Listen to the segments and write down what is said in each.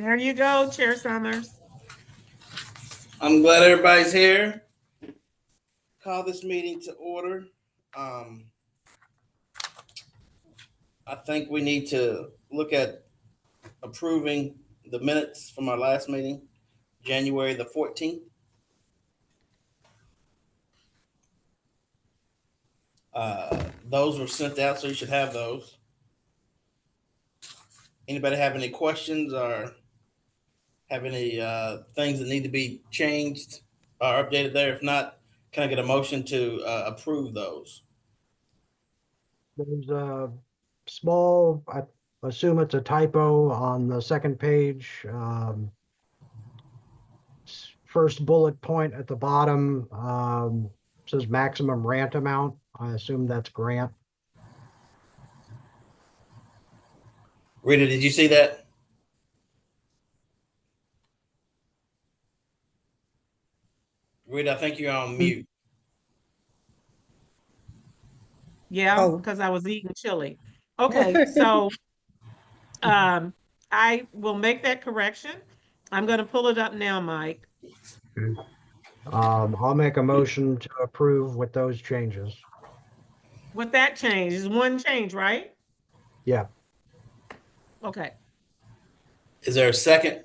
There you go, Chair Summers. I'm glad everybody's here. Call this meeting to order. I think we need to look at approving the minutes from our last meeting, January the 14th. Those were sent out, so you should have those. Anybody have any questions or have any things that need to be changed or updated there? If not, can I get a motion to approve those? There's a small, I assume it's a typo on the second page. First bullet point at the bottom says maximum rent amount. I assume that's grant. Rita, did you see that? Rita, I think you're on mute. Yeah, because I was eating chili. Okay, so I will make that correction. I'm going to pull it up now, Mike. I'll make a motion to approve with those changes. With that change, is one change, right? Yeah. Okay. Is there a second?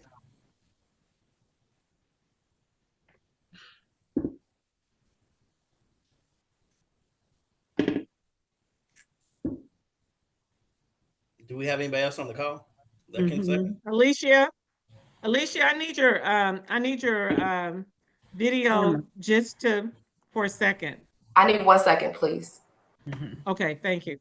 Do we have anybody else on the call that can second? Alicia, I need your video just for a second. I need 1 second, please. Okay, thank you.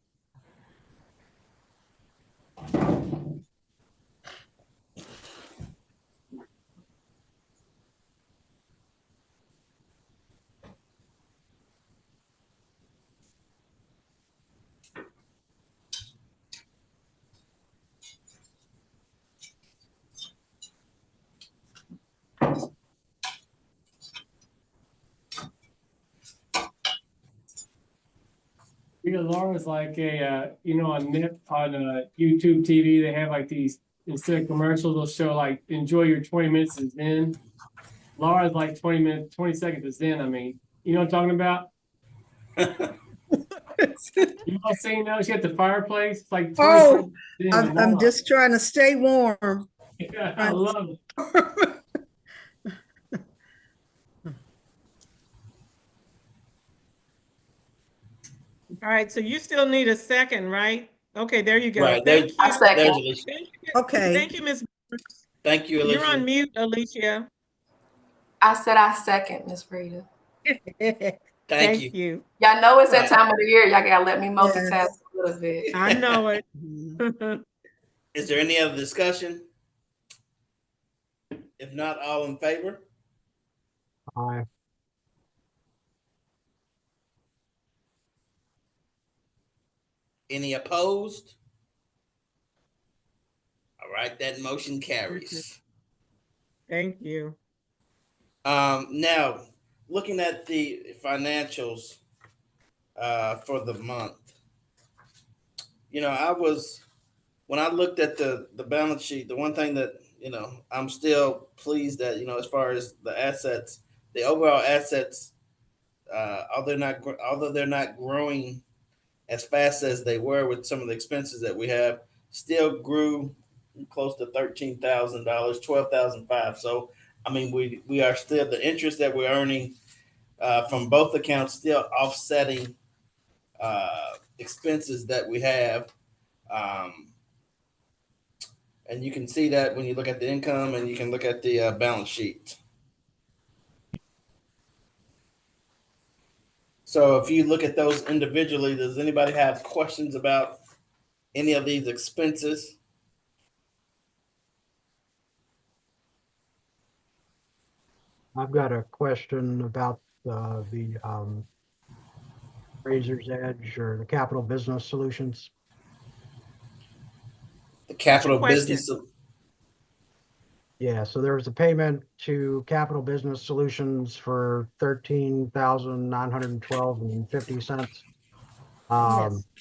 Laura's like a, on YouTube TV, they have like these, instead of commercials, they'll show like, enjoy your 20 minutes is Zen. Laura's like 20 seconds is Zen. I mean, you know what I'm talking about? You all seen those? You got the fireplace. It's like 20 seconds I'm just trying to stay warm. Yeah, I love it. All right, so you still need a second, right? Okay, there you go. Right, Thank you. I second. Okay. Thank you, Ms. Thank you, Alicia. You're on mute, Alicia. I said I second, Miss Rita. Thank you. Y'all know it's that time of the year. Y'all gotta let me multitask a little bit. I know it. Is there any other discussion? If not, all in favor? Aye. Any opposed? All right, that motion carries. Thank you. Now, looking at the financials for the month, when I looked at the balance sheet, the one thing that, I'm still pleased that, as far as the assets, the overall assets, although they're not growing as fast as they were with some of the expenses that we have, still grew close to $13,000, $12,500. So, I mean, we are still, the interest that we're earning from both accounts still offsetting expenses that we have. And you can see that when you look at the income and you can look at the balance sheet. So if you look at those individually, does anybody have questions about any of these expenses? I've got a question about the Razor's Edge or the Capital Business Solutions. The Capital Business. Yeah, so there was a payment to Capital Business Solutions for $13,912.50.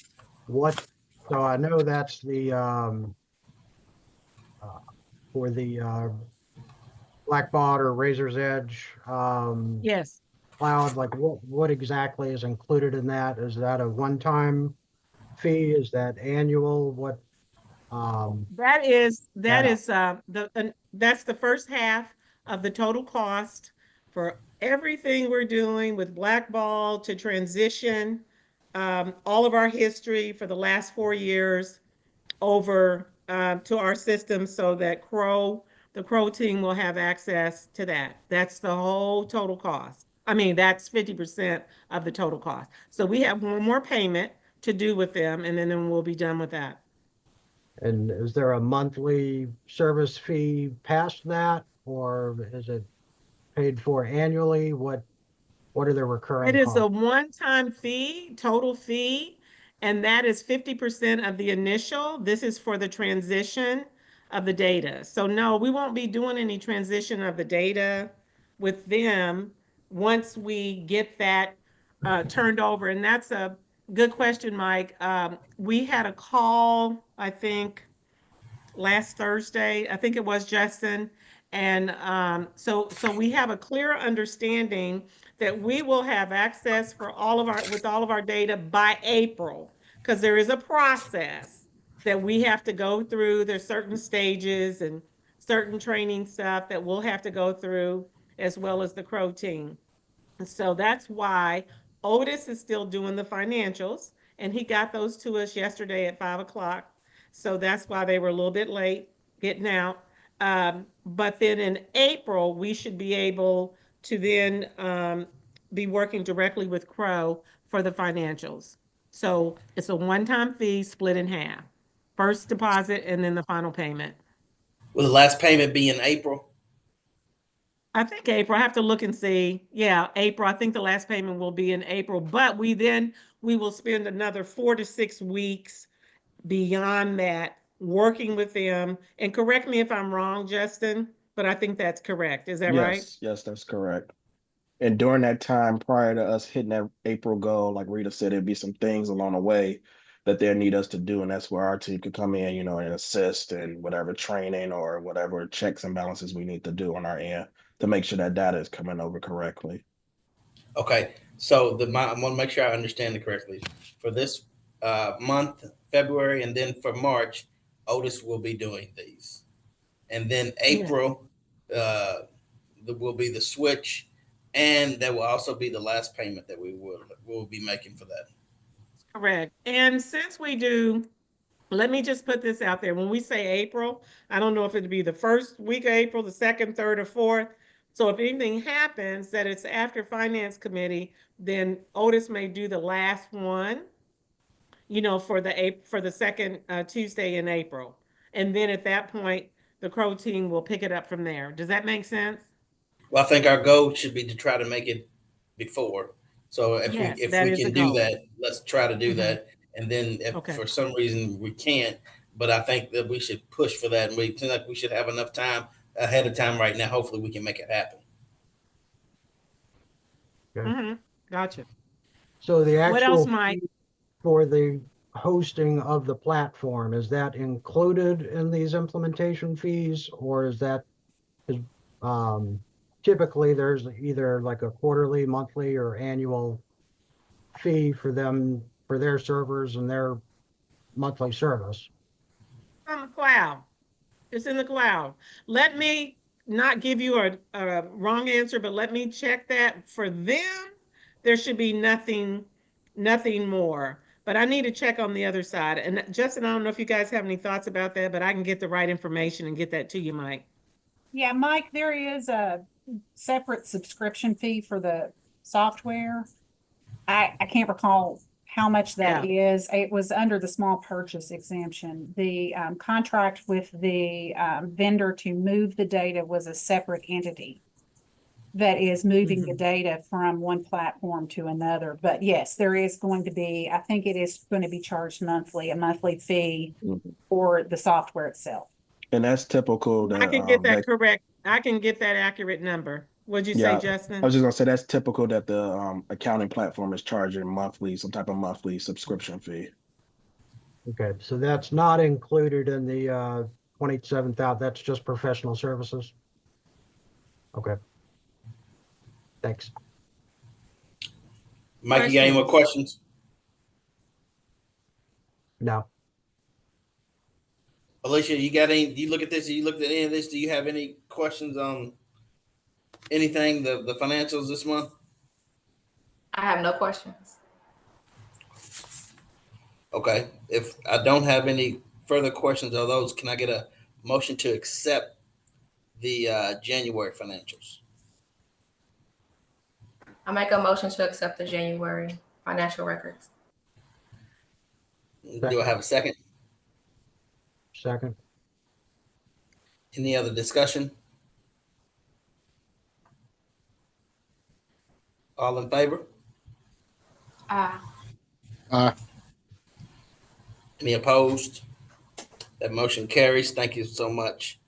So I know that's the for the Blackbaud or Razor's Edge Yes. cloud? Like what exactly is included in that? Is that a one-time fee? Is that annual? What? That is Yeah. that's the first half of the total cost for everything we're doing with Blackball to transition all of our history for the last 4 years over to our system so that the Crow team will have access to that. That's the whole total cost. I mean, that's 50% of the total cost. So we have one more payment to do with them, and then we'll be done with that. And is there a monthly service fee past that, or is it paid for annually? What are the recurring It is a costs? one-time fee, total fee, and that is 50% of the initial. This is for the transition of the data. So no, we won't be doing any transition of the data with them once we get that turned over. And that's a good question, Mike. We had a call, I think, last Thursday. I think it was Justin. And so we have a clear understanding that we will have access for with all of our data by April, because there is a process that we have to go through. There's certain stages and certain training stuff that we'll have to go through, as well as the Crow team. So that's why Otis is still doing the financials, and he got those to us yesterday at 5 o'clock. So that's why they were a little bit late getting out. But then in April, we should be able to then be working directly with Crow for the financials. So it's a one-time fee split in half. First deposit and then the final payment. Will the last payment be in April? I think April. I have to look and see. Yeah, April. I think the last payment will be in April, but we will spend another 4 to 6 weeks beyond that working with them. And correct me if I'm wrong, Justin, but I think that's correct. Is that right? Yes, that's correct. And during that time, prior to us hitting that April goal, like Rita said, there'd be some things along the way that they'll need us to do. And that's where our team could come in, and assist and whatever training or whatever checks and balances we need to do on our end to make sure that data is coming over correctly. Okay, so I want to make sure I understand it correctly. For this month, February, and then for March, Otis will be doing these. And then April, will be the switch, and that will also be the last payment that we will be making for that. Correct. And since we do, let me just put this out there. When we say April, I don't know if it'd be the first week of April, the second, third, or fourth. So if anything happens that it's after Finance Committee, then Otis may do the last one, for the second Tuesday in April. And then at that point, the Crow team will pick it up from there. Does that make sense? Well, I think our goal should be to try to make it before. So if Yes, we that is can the do goal. that, let's try to do Mhm. that. And then if Okay. for some reason we can't, but I think that we should push for that. And we seem like we should have enough time ahead of time right now. Hopefully we can make it happen. Gotcha. So the What else, actual Mike? fee for the hosting of the platform, is that included in these implementation fees, or is typically there's either like a quarterly, monthly, or annual fee for them for their servers and their monthly service? On the cloud. It's in the cloud. Let me not give you a wrong answer, but let me check that. For them, there should be nothing more. But I need to check on the other side. And Justin, I don't know if you guys have any thoughts about that, but I can get the right information and get that to you, Mike. Yeah, Mike, there is a separate subscription fee for the software. I can't recall how much that is. It was under the small purchase exemption. The contract with the vendor to move the data was a separate entity that is moving the data from one platform to another. But yes, there is going to be, I think it is going to be charged monthly, a monthly fee for the software itself. And that's typical. I can get that correct. I can get that accurate number. What'd you say, Justin? I was just gonna say that's typical that the accounting platform is charging some type of monthly subscription fee. Okay, so that's not included in the 27,000, that's just professional services? Okay. Thanks. Mike, you got any more questions? No. Alicia, you got any? Do you look at this? You looked at any of this? Do you have any questions on anything, the financials this month? I have no questions. Okay. If I don't have any further questions of those, can I get a motion to accept the January financials? I make a motion to accept the January financial records. Do I have a second? Second. Any other discussion? All in favor? Any opposed? That motion carries. Thank you so much.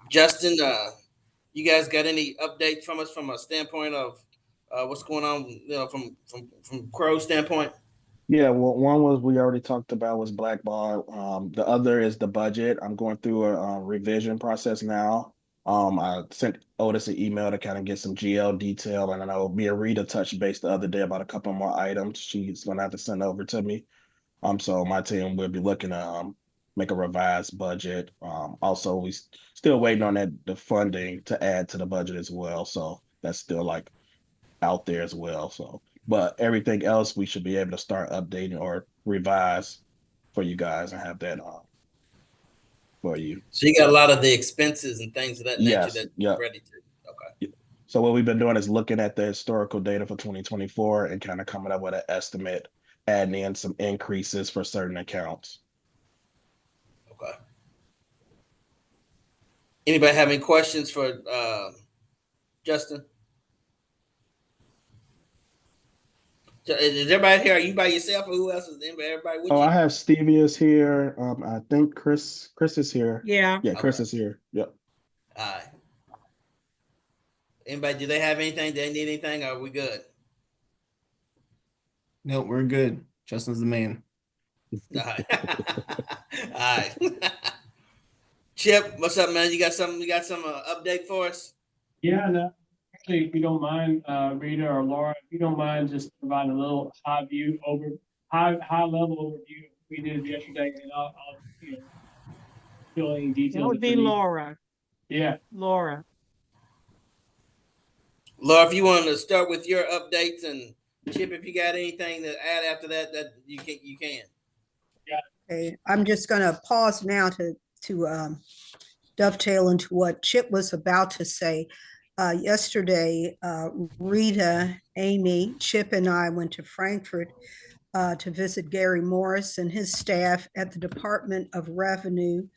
Justin, you guys got any updates from us from a standpoint of what's going on, from Crow's standpoint? Yeah, well, one was we already talked about was blackball. The other is the budget. I'm going through a revision process now. I sent Otis an email to kind of get some GL detail, and I know me and Rita touched base the other day about a couple more items she's gonna have to send over to me. So my team will be looking to make a revised budget. Also, we still waiting on the funding to add to the budget as well. So that's still like out there as well. So, but everything else we should be able to start updating or revise for you guys and have that for you. So you got a lot of the expenses and things of that nature Yes, that yeah. you're ready to. Okay. So what we've been doing is looking at the historical data for 2024 and kind of coming up with an estimate, adding in some increases for certain accounts. Okay. Anybody have any questions for Justin? Is everybody here? Are you by yourself, or who else is everybody with you? Oh, I have Stevie is here. I think Chris is here. Yeah. Yeah, Chris Okay. is here. Yep. All right. Anybody? Do they have anything? Do they need anything? Or are we good? No, we're good. Justin's the man. All right. All right. Chip, what's up, man? You got something? You got some update for us? Yeah, no, actually, if you don't mind, Rita or Laura, if you don't mind just providing a little high level overview we did yesterday, and I'll fill any details. That would if be we need. Laura. Yeah. Laura. Laura, if you want to start with your updates, and Chip, if you got anything to add after that, that you can. Okay, I'm just gonna pause now to dovetail into what Chip was about to say. Yesterday, Rita, Amy, Chip, and I went to Frankfurt to visit Gary Morris and his staff at the Department of Revenue.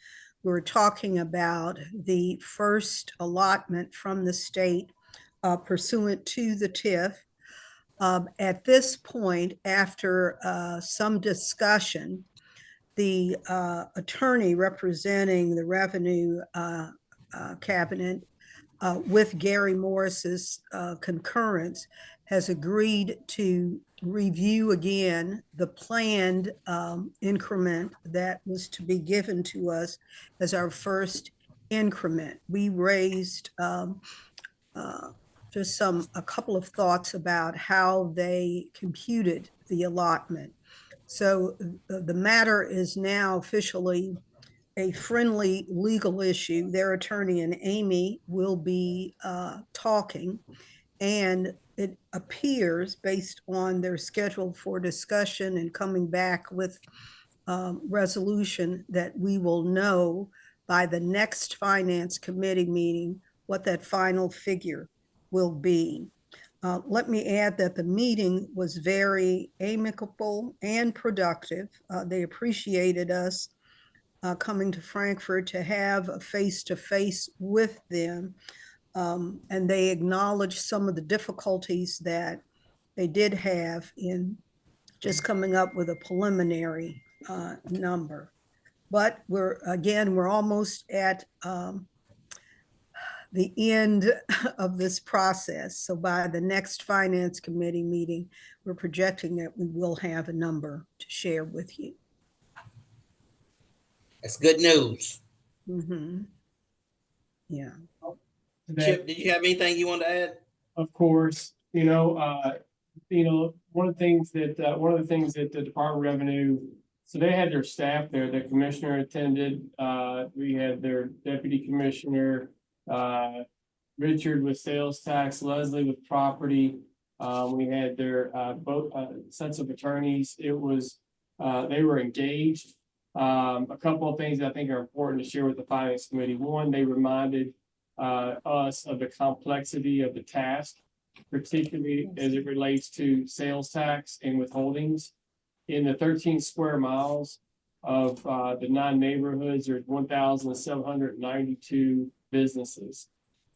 We were talking about the first allotment from the state pursuant to the TIF. At this point, after some discussion, the attorney representing the Revenue Cabinet with Gary Morris's concurrence has agreed to review again the planned increment that was to be given to us as our first increment. We raised just a couple of thoughts about how they computed the allotment. So the matter is now officially a friendly legal issue. Their attorney and Amy will be talking, and it appears, based on their schedule for discussion and coming back with resolution, that we will know by the next Finance Committee meeting what that final figure will be. Let me add that the meeting was very amicable and productive. They appreciated us coming to Frankfurt to have a face-to-face with them. And they acknowledged some of the difficulties that they did have in just coming up with a preliminary number. But we're almost at the end of this process. So by the next Finance Committee meeting, we're projecting that we will have a number to share with you. That's good news. Mm-hmm. Yeah. Today, Chip, did you have anything you want to add? of course, one of the things that the Department of Revenue, so they had their staff there, the commissioner attended, we had their deputy commissioner, Richard with sales tax, Leslie with property. We had their, both, sets of attorneys. It was, they were engaged. A couple of things I think are important to share with the finance committee. One, they reminded us of the complexity of the task, particularly as it relates to sales tax and withholdings. In the 13 square miles of the 9 neighborhoods, there's 1,792 businesses.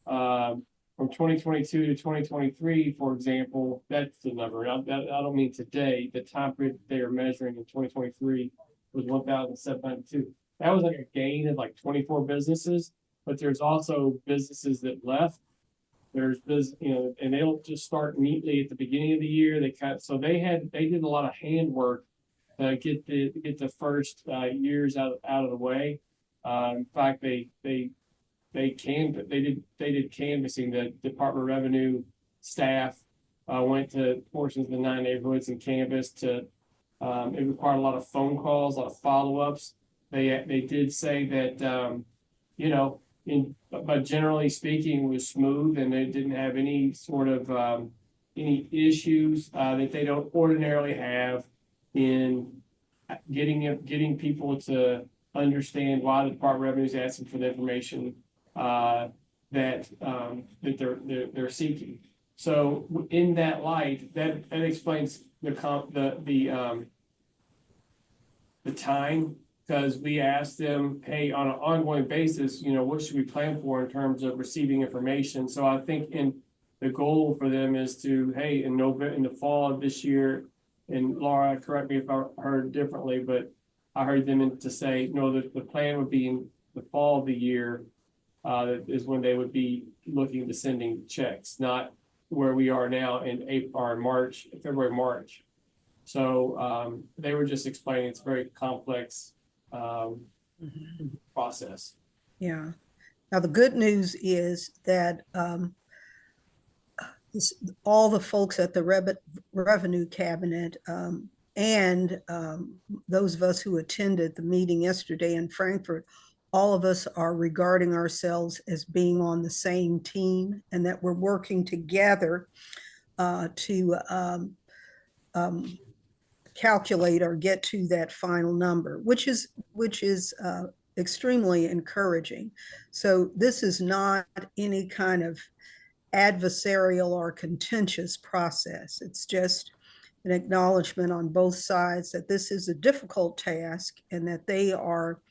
From 2022 to 2023, for example, that's the number. I don't mean today. The time period they are measuring in 2023 was 1,792. That was like a gain of like 24 businesses, but there's also businesses that left. There's business, and they don't just start neatly at the beginning of the year. They did a lot of handwork to get the first years out of the way. In fact, they did canvassing. The Department of Revenue staff went to portions of the 9 neighborhoods and canvassed to. It required a lot of phone calls, a lot of follow-ups. They did say that but generally speaking, it was smooth, and they didn't have any sort of any issues that they don't ordinarily have in getting people to understand why the Department of Revenue is asking for the information that they're seeking. So in that light, that explains the time, because we asked them, hey, on an ongoing basis, what should we plan for in terms of receiving information? So I think the goal for them is to, hey, in the fall of this year, and Laura, correct me if I heard differently, but I heard them to say, no, the plan would be in the fall of the year is when they would be looking to sending checks, not where we are now in April or March, February, March. So they were just explaining it's a very complex process. Yeah. Now, the good news is that all the folks at the Revenue Cabinet and those of us who attended the meeting yesterday in Frankfurt, all of us are regarding ourselves as being on the same team, and that we're working together to calculate or get to that final number, which is extremely encouraging. So this is not any kind of adversarial or contentious process. It's just an acknowledgement on both sides that this is a difficult task and that they are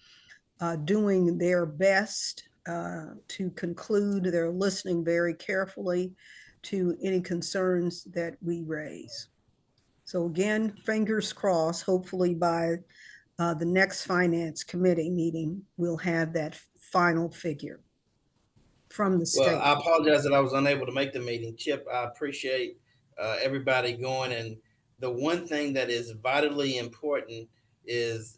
doing their best to conclude. They're listening very carefully to any concerns that we raise. So again, fingers crossed, hopefully by the next finance committee meeting, we'll have that final figure from the state. Well, I apologize that I was unable to make the meeting. Chip, I appreciate everybody going. And the one thing that is vitally important is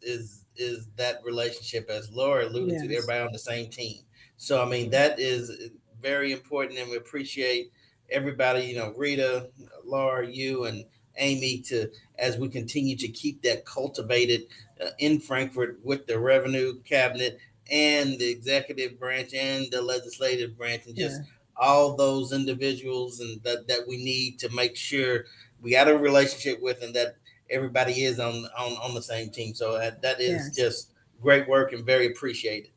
that relationship, as Laura alluded to, everybody on the same team. So, I mean, that is very important, and we appreciate everybody, Rita, Laura, you, and Amy, as we continue to keep that cultivated in Frankfurt with the Revenue Cabinet and the executive branch and the legislative branch, and just all those individuals and that we need to make sure we got a relationship with, and that everybody is on the same team. So that is just great work and very appreciated.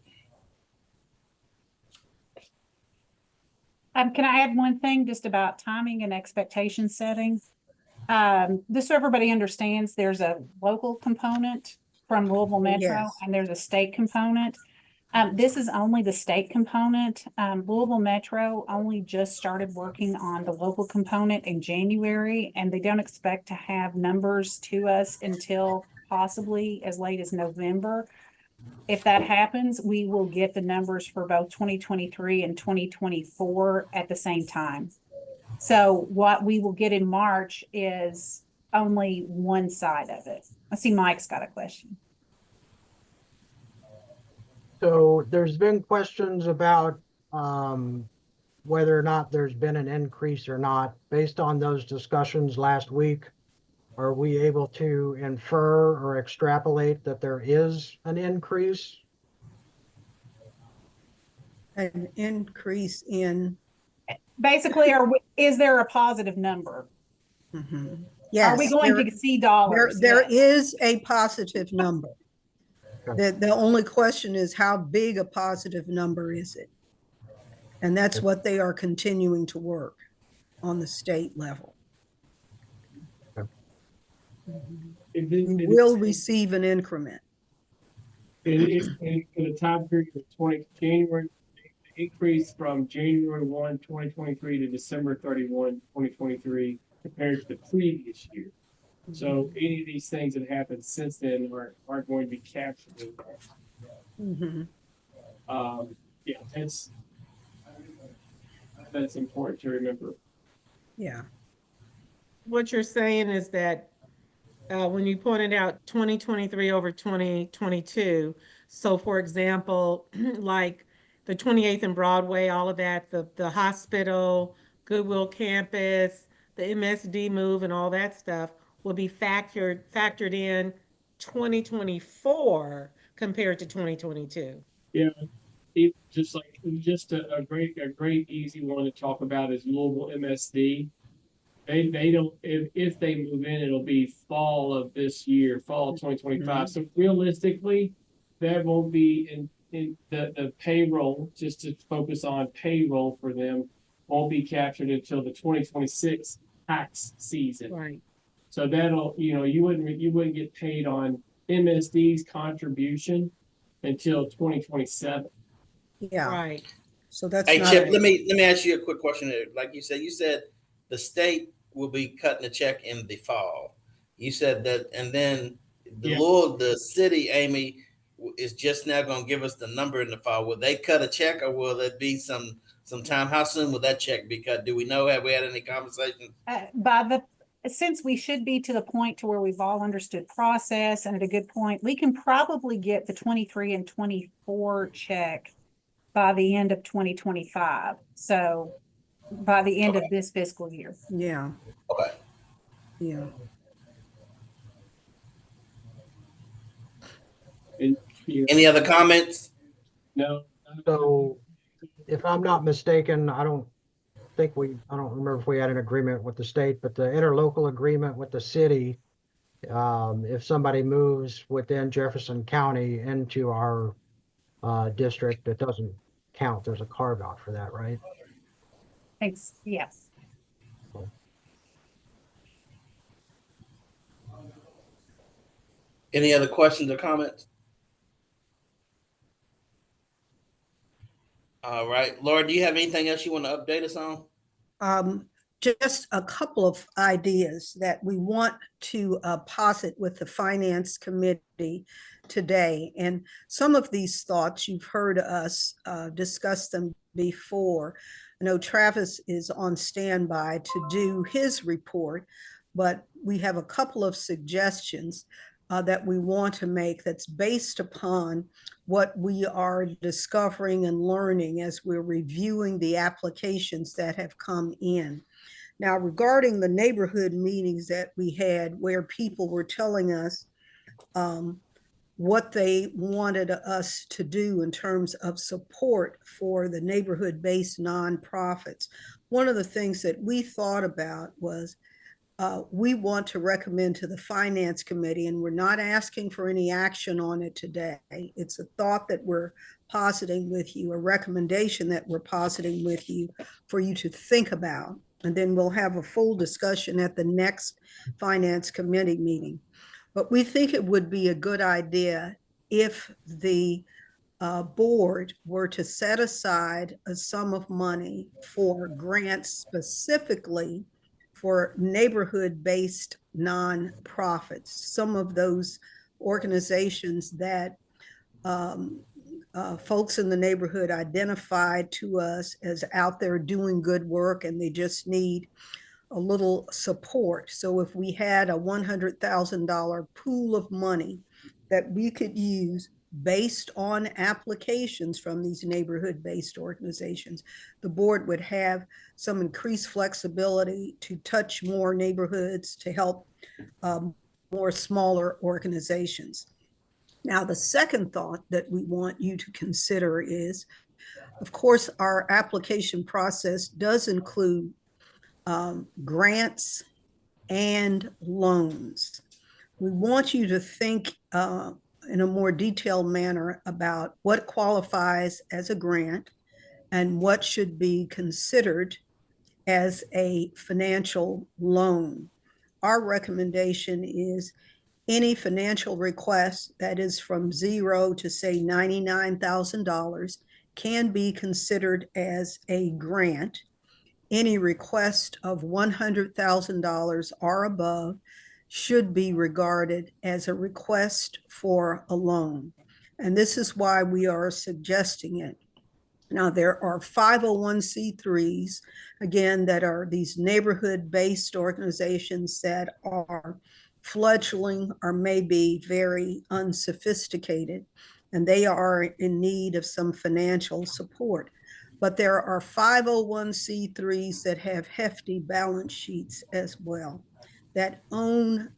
Can I add one thing just about timing and expectation setting? Just so everybody understands, there's a local component from Louisville Metro and there's a state component. This is only the state component. Louisville Metro only just started working on the local component in January, and they don't expect to have numbers to us until possibly as late as November. If that happens, we will get the numbers for both 2023 and 2024 at the same time. So what we will get in March is only one side of it. I see Mike's got a question. So there's been questions about whether or not there's been an increase or not. Based on those discussions last week, are we able to infer or extrapolate that there is an increase? An increase in, Basically, is there a positive number? mhm. Are we Yes, going to see dollars? there Yes. is a positive number. Okay. The only question is how big a positive number is it? And that's what they are continuing to work on the state level. You will receive an increment. In the time period of January, the increase from January 1, 2023 to December 31, 2023 compared to the previous year. So any of these things that happened since then aren't going to be captured in that. Mhm. Yeah, that's important to remember. Yeah. What you're saying is that when you pointed out 2023 over 2022, so for example, like the 28th and Broadway, all of that, the hospital, Goodwill campus, the MSD move and all that stuff will be factored in 2024 compared to 2022. Yeah, just a great easy one to talk about is Louisville MSD. They don't, if they move in, it'll be fall of this year, fall of 2025. So realistically, that won't be in the payroll, just to focus on payroll for them, won't be captured until the 2026 tax season. Right. So that'll, you wouldn't get paid on MSD's contribution until 2027. Yeah. Right. So that's Hey not Chip, a- let me ask you a quick question there. Like you said the state will be cutting a check in the fall. You said that, and then Yeah. the city, Amy, is just now going to give us the number in the fall. Will they cut a check, or will it be some time? How soon will that check be cut? Do we know? Have we had any conversations? Since we should be to the point to where we've all understood process and at a good point, we can probably get the 23 and 24 check by the end of 2025. So by the end of this fiscal year. Yeah. Okay. Yeah. And, Any other comments? no. So if I'm not mistaken, I don't remember if we had an agreement with the state, but the interlocal agreement with the city, if somebody moves within Jefferson County into our district, it doesn't count. There's a carve out for that, right? Thanks. Yes. Any other questions or comments? All right, Laura, do you have anything else you want to update us on? Just a couple of ideas that we want to posit with the Finance Committee today. And some of these thoughts, you've heard us discuss them before. I know Travis is on standby to do his report, but we have a couple of suggestions that we want to make that's based upon what we are discovering and learning as we're reviewing the applications that have come in. Now, regarding the neighborhood meetings that we had where people were telling us what they wanted us to do in terms of support for the neighborhood-based nonprofits, one of the things that we thought about was we want to recommend to the Finance Committee, and we're not asking for any action on it today. It's a thought that we're positing with you, a recommendation that we're positing with you for you to think about. And then we'll have a full discussion at the next Finance Committee meeting. But we think it would be a good idea if the board were to set aside a sum of money for grants specifically for neighborhood-based nonprofits, some of those organizations that folks in the neighborhood identified to us as out there doing good work, and they just need a little support. So if we had a $100,000 pool of money that we could use based on applications from these neighborhood-based organizations, the board would have some increased flexibility to touch more neighborhoods to help more smaller organizations. Now, the second thought that we want you to consider is, of course, our application process does include grants and loans. We want you to think in a more detailed manner about what qualifies as a grant and what should be considered as a financial loan. Our recommendation is any financial request that is from $0 to say $99,000 can be considered as a grant. Any request of $100,000 or above should be regarded as a request for a loan. And this is why we are suggesting it. Now, there are 501c3s, again, that are these neighborhood-based organizations that are fledgling or maybe very unsophisticated, and they are in need of some financial support. But there are 501c3s that have hefty balance sheets as well, that own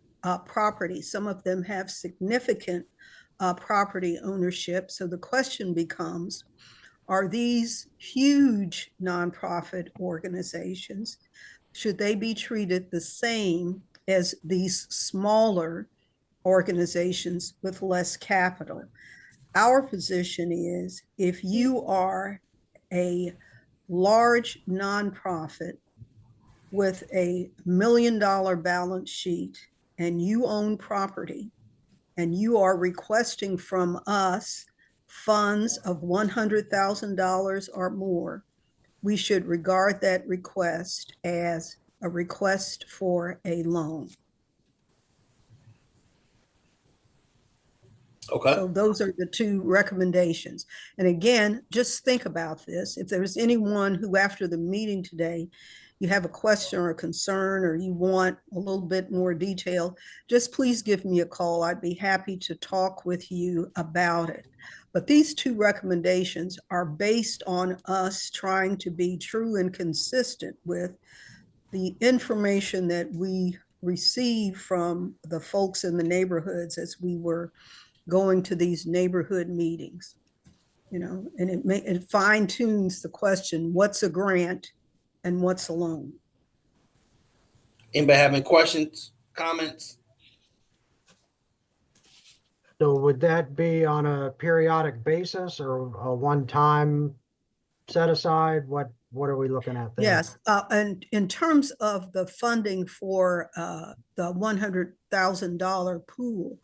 property. Some of them have significant property ownership. So the question becomes, are these huge nonprofit organizations, should they be treated the same as these smaller organizations with less capital? Our position is, if you are a large nonprofit with a $1 million balance sheet and you own property and you are requesting from us funds of $100,000 or more, we should regard that request as a request for a loan. Okay. So those are the two recommendations. And again, just think about this. If there's anyone who after the meeting today, you have a question or a concern, or you want a little bit more detail, just please give me a call. I'd be happy to talk with you about it. But these two recommendations are based on us trying to be true and consistent with the information that we receive from the folks in the neighborhoods as we were going to these neighborhood meetings, you know, and it fine tunes the question, what's a grant and what's a loan? Anybody have any questions, comments? So would that be on a periodic basis or a one-time set aside? What are we looking at there? Yes, and in terms of the funding for the $100,000 pool,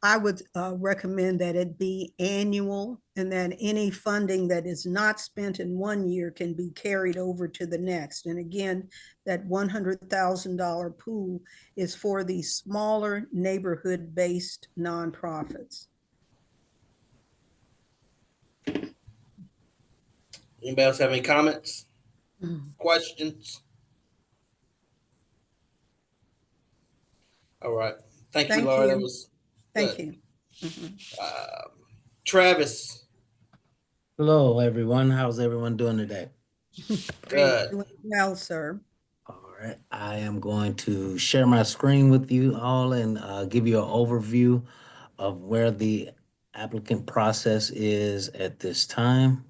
I would recommend that it be annual, and that any funding that is not spent in one year can be carried over to the next. And again, that $100,000 pool is for the smaller neighborhood-based nonprofits. Anybody else have any comments, questions? All right. Thank you, Thank Laura. you. That was Thank good. you. Travis, Hello, everyone. How's everyone doing today? good. Doing well, sir. All right. I am going to share my screen with you all and give you an overview of where the applicant process is at this time.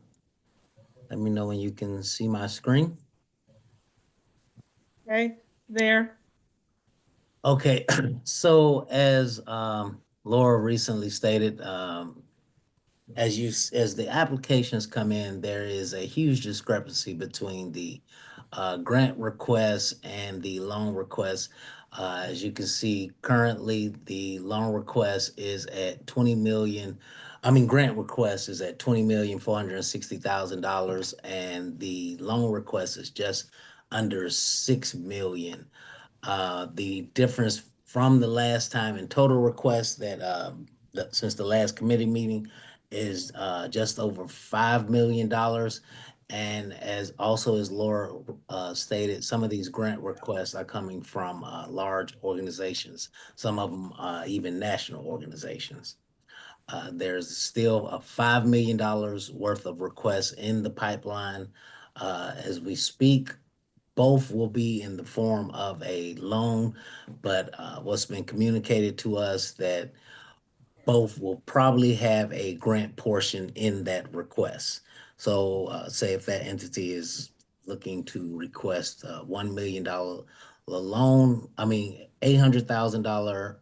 Let me know when you can see my screen. Okay, there. Okay, so as Laura recently stated, as the applications come in, there is a huge discrepancy between the grant requests and the loan requests. As you can see, currently the loan request is at 20 million. I mean, grant request is at $20,460,000, and the loan request is just under 6 million. The difference from the last time in total requests that since the last committee meeting is just over $5 million. And as Laura stated, some of these grant requests are coming from large organizations, some of them even national organizations. There's still a $5 million worth of requests in the pipeline as we speak. Both will be in the form of a loan, but what's been communicated to us that both will probably have a grant portion in that request. So say if that entity is looking to request a $1 million loan, $800,000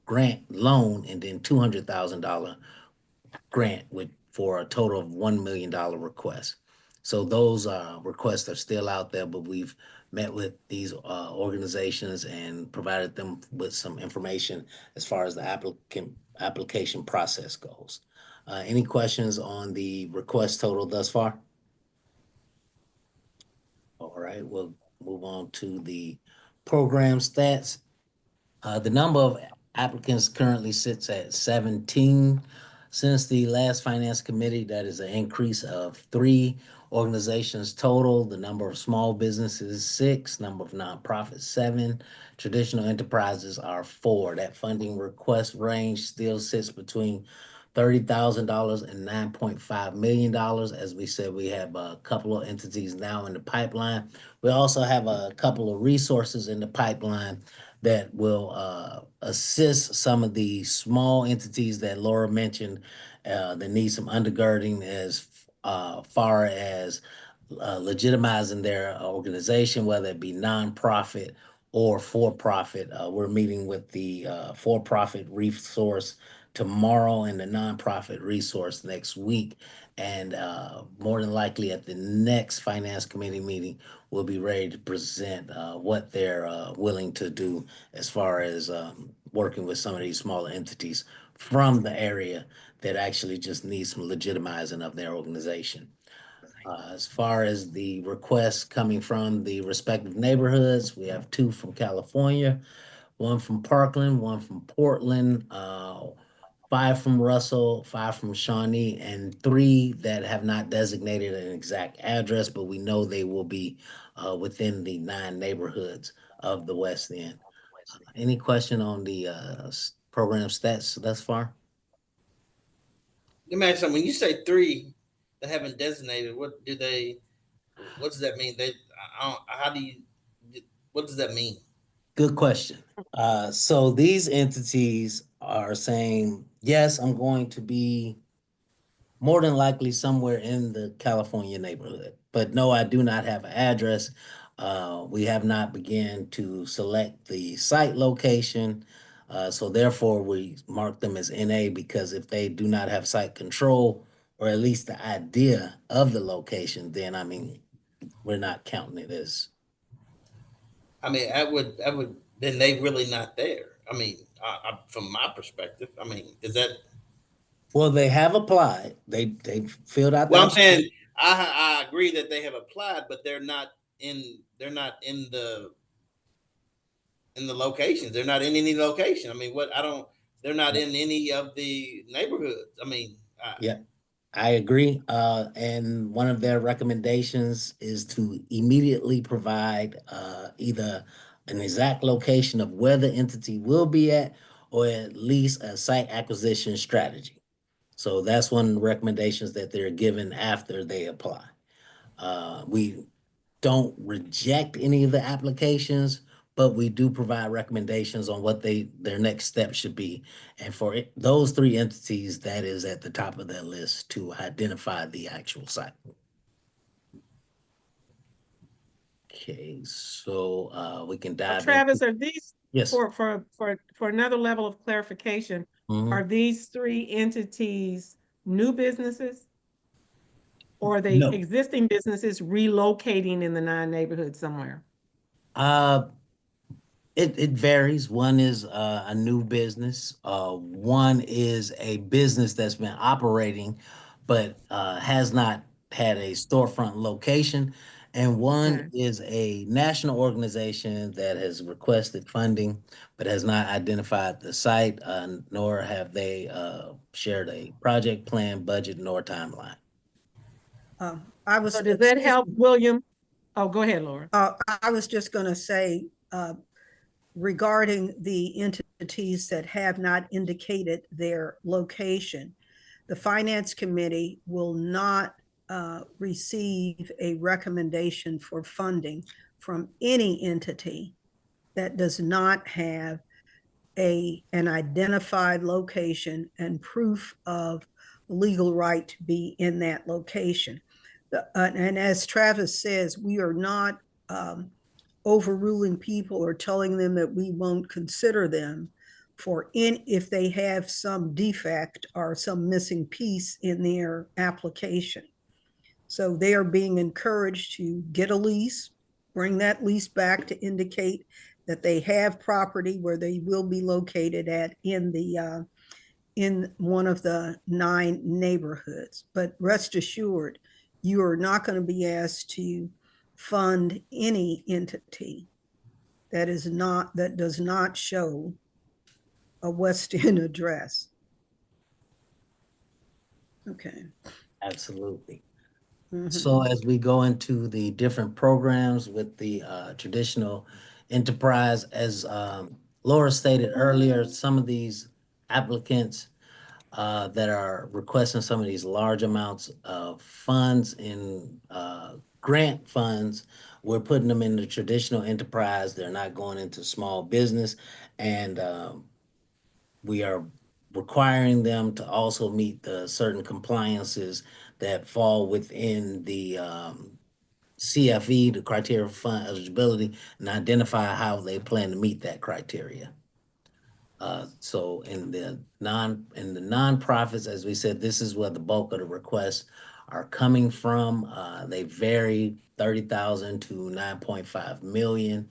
grant loan, and then $200,000 grant for a total of $1 million request. So those requests are still out there, but we've met with these organizations and provided them with some information as far as the application process goes. Any questions on the request total thus far? All right, we'll move on to the program stats. The number of applicants currently sits at 17. Since the last finance committee, that is an increase of 3 organizations total. The number of small businesses, 6, number of nonprofits, 7, traditional enterprises are 4. That funding request range still sits between $30,000 and $9.5 million. As we said, we have a couple of entities now in the pipeline. We also have a couple of resources in the pipeline that will assist some of the small entities that Laura mentioned that need some undergirding as far as legitimizing their organization, whether it be nonprofit or for-profit. We're meeting with the for-profit resource tomorrow and the nonprofit resource next week. And more than likely at the next finance committee meeting, we'll be ready to present what they're willing to do as far as working with some of these smaller entities from the area that actually just need some legitimizing of their organization. As far as the requests coming from the respective neighborhoods, we have 2 from California, 1 from Parkland, 1 from Portland, 5 from Russell, 5 from Shawnee, and 3 that have not designated an exact address, but we know they will be within the 9 neighborhoods of the West End. Any question on the program stats thus far? Let me ask you something. When you say 3 that haven't designated, what does that mean? What does that mean? Good question. So these entities are saying, yes, I'm going to be more than likely somewhere in the California neighborhood, but no, I do not have an address. We have not begun to select the site location. So therefore we mark them as NA, because if they do not have site control, or at least the idea of the location, then we're not counting it as. I would, then they really not there. From my perspective, is that? Well, they have applied. They filled out. Well, I'm saying I agree that they have applied, but they're not in the locations. They're not in any location. They're not in any of the neighborhoods. Yeah, I agree. And one of their recommendations is to immediately provide either an exact location of where the entity will be at, or at least a site acquisition strategy. So that's one of the recommendations that they're given after they apply. We don't reject any of the applications, but we do provide recommendations on what their next step should be. And for those 3 entities, that is at the top of their list to identify the actual site. Okay, so we can dive Travis, are these, yes, for another level of clarification, are these 3 entities new businesses? Or are they existing businesses relocating in the 9 neighborhoods somewhere? It varies. One is a new business. One is a business that's been operating, but has not had a storefront location. And one is a national organization that has requested funding, but has not identified the site, nor have they shared a project plan, budget, nor timeline. So does that help, William? Oh, go ahead, Laura. I was just going to say, regarding the entity entities that have not indicated their location. The Finance Committee will not receive a recommendation for funding from any entity that does not have an identified location and proof of legal right to be in that location. And as Travis says, we are not overruling people or telling them that we won't consider them if they have some defect or some missing piece in their application. So they are being encouraged to get a lease, bring that lease back to indicate that they have property where they will be located at in one of the 9 neighborhoods. But rest assured, you are not going to be asked to fund any entity that does not show a West End address. Okay. Absolutely. Mhm. So as we go into the different programs with the traditional enterprise, as Laura stated earlier, some of these applicants that are requesting some of these large amounts of funds in grant funds, we're putting them in the traditional enterprise. They're not going into small business, and we are requiring them to also meet the certain compliances that fall within the CFE, the criteria for fund eligibility, and identify how they plan to meet that criteria. So in the nonprofits, as we said, this is where the bulk of the requests are coming from. They vary 30,000 to 9.5 million.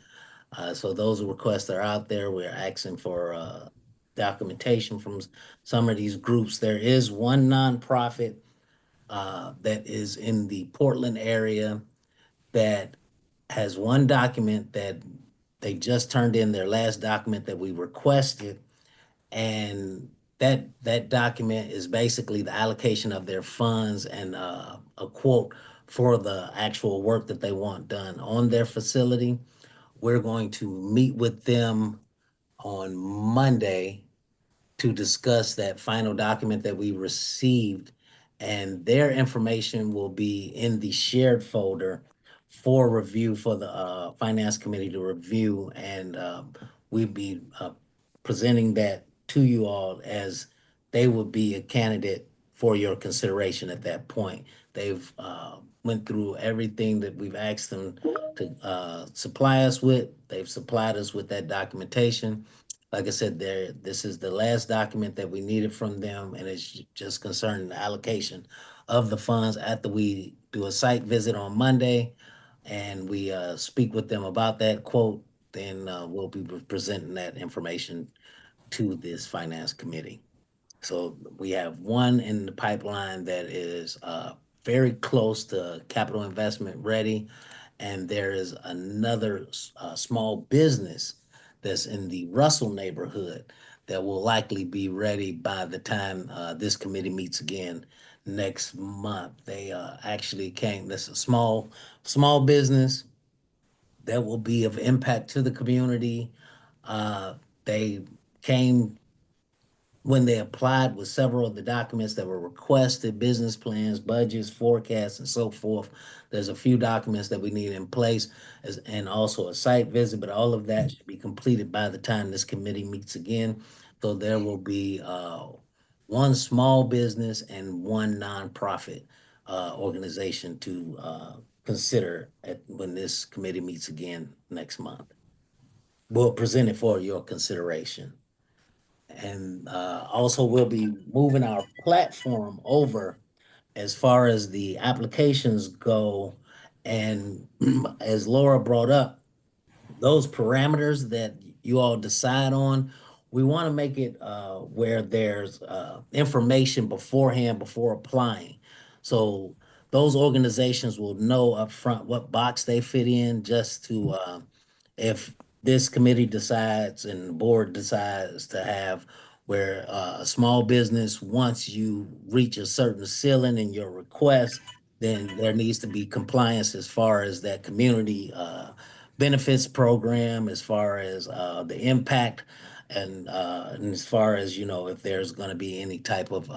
So those requests are out there. We're asking for documentation from some of these groups. There is one nonprofit that is in the Portland area that has one document that they just turned in, their last document that we requested. And that document is basically the allocation of their funds and a quote for the actual work that they want done on their facility. We're going to meet with them on Monday to discuss that final document that we received, and their information will be in the shared folder for review for the Finance Committee to review, and we'll be presenting that to you all as they would be a candidate for your consideration at that point. They've went through everything that we've asked them to supply us with. They've supplied us with that documentation. Like I said, this is the last document that we needed from them, and it's just concerning the allocation of the funds after we do a site visit on Monday and we speak with them about that quote. Then we'll be presenting that information to this Finance Committee. So we have one in the pipeline that is very close to capital investment ready, and there is another small business that's in the Russell neighborhood that will likely be ready by the time this committee meets again next month. They actually came, that's a small business that will be of impact to the community. They came when they applied with several of the documents that were requested, business plans, budgets, forecasts, and so forth. There's a few documents that we need in place and also a site visit, but all of that should be completed by the time this committee meets again. So there will be one small business and one nonprofit organization to consider when this committee meets again next month. We'll present it for your consideration. And also we'll be moving our platform over as far as the applications go. And as Laura brought up, those parameters that you all decide on, we want to make it where there's information beforehand before applying. So those organizations will know upfront what box they fit in, just to if this committee decides and the board decides to have where a small business, once you reach a certain ceiling in your request, then there needs to be compliance as far as that community benefits program, as far as the impact and as far as, you know, if there's gonna be any type of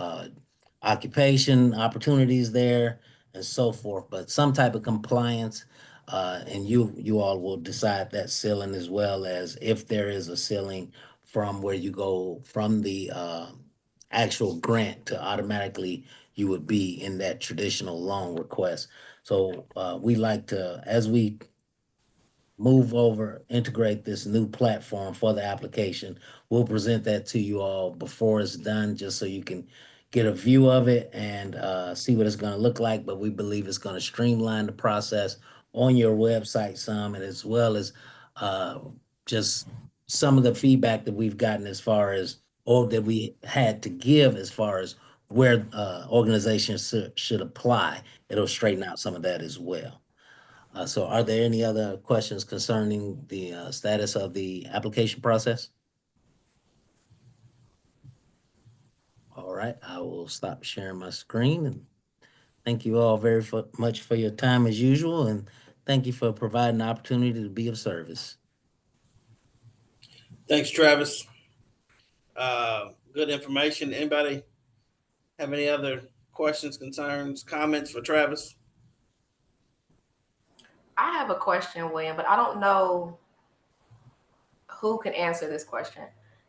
occupation opportunities there and so forth, but some type of compliance. And you all will decide that ceiling, as well as if there is a ceiling from where you go from the actual grant to automatically you would be in that traditional loan request. So we like to, as we move over, integrate this new platform for the application, we'll present that to you all before it's done, just so you can get a view of it and see what it's going to look like. But we believe it's going to streamline the process on your website some, and as well as just some of the feedback that we've gotten as far as, or that we had to give as far as where organizations should apply. It'll straighten out some of that as well. So are there any other questions concerning the status of the application process? All right, I will stop sharing my screen, and thank you all very much for your time as usual, and thank you for providing the opportunity to be of service. Thanks, Travis. Good information. Anybody have any other questions, concerns, comments for Travis? I have a question, William, but I don't know who can answer this question.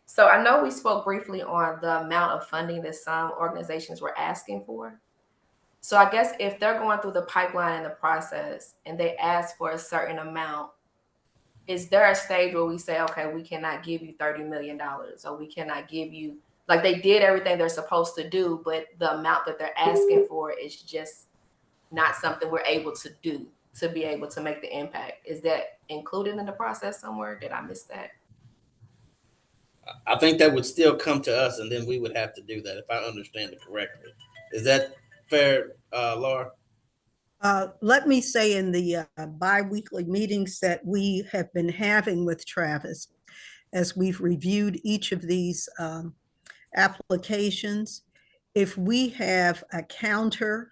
So I know we spoke briefly on the amount of funding that some organizations were asking for. So I guess if they're going through the pipeline and the process and they ask for a certain amount, is there a stage where we say, okay, we cannot give you $30 million, or we cannot give you, like, they did everything they're supposed to do, but the amount that they're asking for is just not something we're able to do to be able to make the impact? Is that included in the process somewhere? Did I miss that? I think that would still come to us, and then we would have to do that, if I understand it correctly. Is that fair, Laura? Let me say, in the bi-weekly meetings that we have been having with Travis, as we've reviewed each of these applications, if we have a counter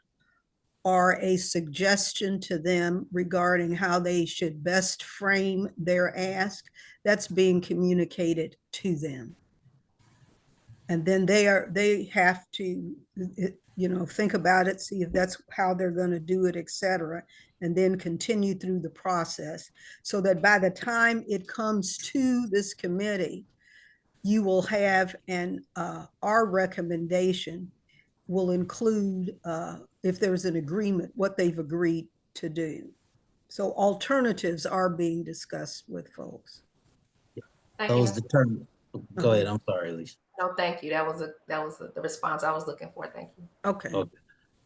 or a suggestion to them regarding how they should best frame their ask, that's being communicated to them. And then they have to, think about it, see if that's how they're going to do it, et cetera, and then continue through the process, so that by the time it comes to this committee, you will have, and our recommendation will include, if there's an agreement, what they've agreed to do. So alternatives are being discussed with folks. Thank Those you. determined. Go ahead. I'm sorry, Alicia. No, thank you. That was the response I was looking for. Thank you. Okay. Okay.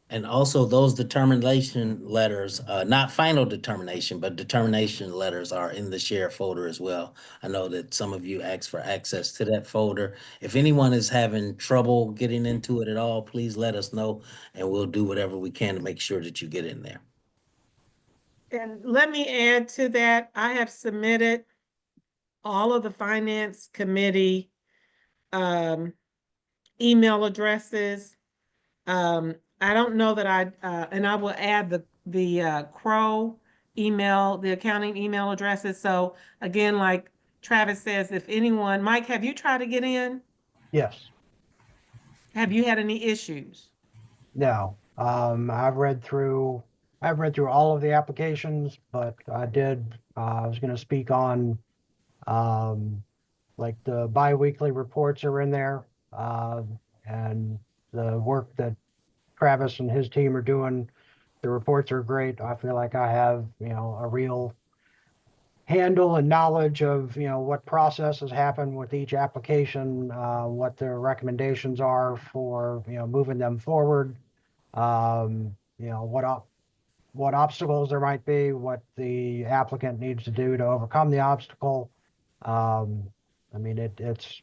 And also those determination letters, not final determination, but determination letters are in the share folder as well. I know that some of you asked for access to that folder. If anyone is having trouble getting into it at all, please let us know, and we'll do whatever we can to make sure that you get in there. And let me add to that, I have submitted all of the finance committee email addresses. I don't know that and I will add the Crow email, the accounting email addresses. So again, like Travis says, if anyone, Mike, have you tried to get in? Yes. Have you had any issues? No. I've read through all of the applications, but I was going to speak on, like, the bi-weekly reports are in there, and the work that Travis and his team are doing. The reports are great. I feel like I have, a real handle and knowledge of, what processes happen with each application, what their recommendations are for, moving them forward, what obstacles there might be, what the applicant needs to do to overcome the obstacle. It's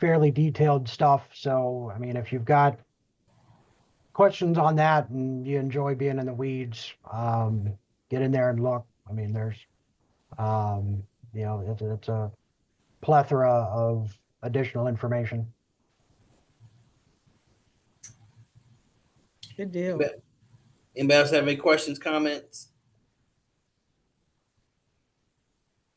fairly detailed stuff. So, if you've got questions on that and you enjoy being in the weeds, get in there and look. There's, it's a plethora of additional information. Good deal. Anybody else have any questions, comments?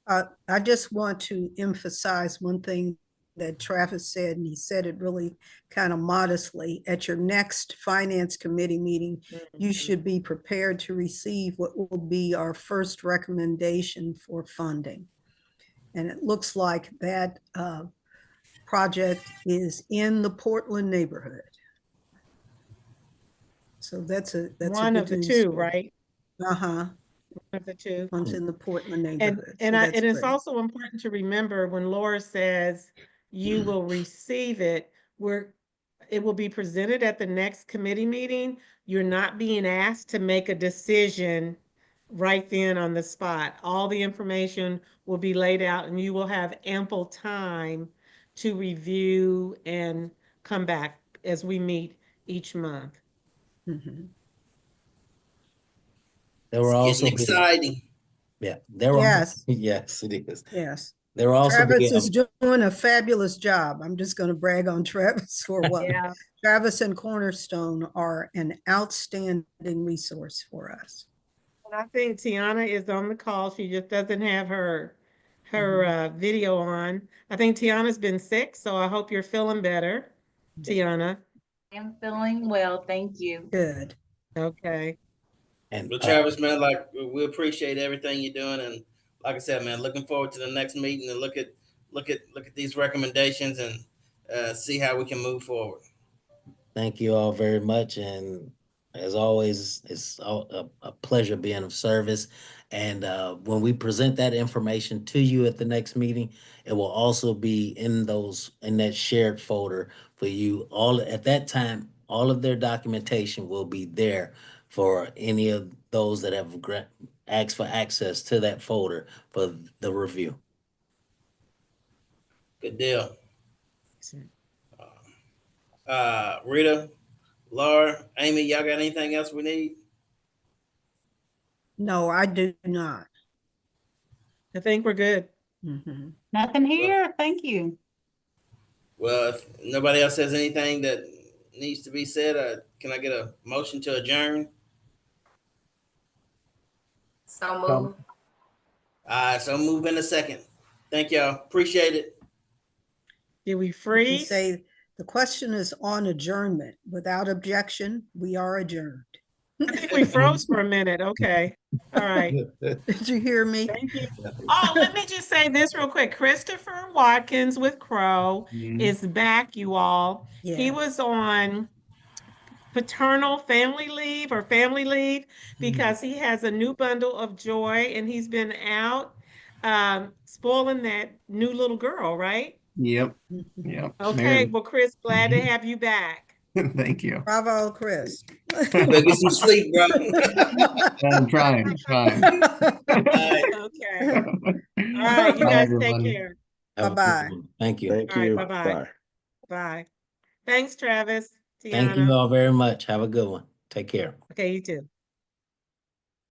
I just want to emphasize one thing that Travis said, and he said it really kind of modestly. At your next finance committee meeting, you should be prepared to receive what will be our first recommendation for funding. And it looks like that project is in the Portland neighborhood. So that's a One good of the news two, story. right? Uh-huh. One of the two. One's in the Portland And neighborhood. So and that's it's great. also important to remember when Laura says you will receive it, it will be presented at the next committee meeting. You're not being asked to make a decision right then on the spot. All the information will be laid out and you will have ample time to review and come back as we meet each month. Mhm. There will It's also getting be, exciting. yeah, there will, Yes. yes, it is. Yes. There will also be, Travis is doing a fabulous job. I'm just going to brag on Travis for a while. Yeah. Travis and Cornerstone are an outstanding resource for us. And I think Tiana is on the call. She just doesn't have her video on. I think Tiana's been sick, so I hope you're feeling better, Tiana. I'm feeling well, thank you. Good. Okay. and But Travis, man, like we appreciate everything you're doing, and like I said, man, looking forward to the next meeting and look at these recommendations and see how we can move forward. thank you all very much. And as always, it's a pleasure being of service. And when we present that information to you at the next meeting, it will also be in that shared folder for you all. At that time, all of their documentation will be there for any of those that have asked for access to that folder for the review. Good deal. Rita, Laura, Amy, y'all got anything else we need? No, I do not. I think we're good. Mhm. Nothing here. Thank you. Well, if nobody else has anything that needs to be said, can I get a motion to adjourn? So move. So move in a second. Thank y'all. Appreciate it. Did we You can freeze? say the question is on adjournment. Without objection, we are adjourned. I think we froze for a minute. Okay. All right. Did you hear me? Thank you. Oh, let me just say this real quick. Christopher Watkins with Crow is back, you all. He Yeah. was on paternal family leave or family leave because he has a new bundle of joy and he's been out spoiling that new little girl, right? Yep. Mhm. Yep. Okay, well, Chris, glad to have you back. Thank you. Bravo, Chris. Better get some sleep, bro. I'm trying. Okay. All right, you guys take care. Have a good Bye-bye. one. Thank you. Thank All right, you. bye-bye. Bye. Bye. Thanks, Travis. Thank you Tiana. all very much. Have a good one. Take care. Okay, you too.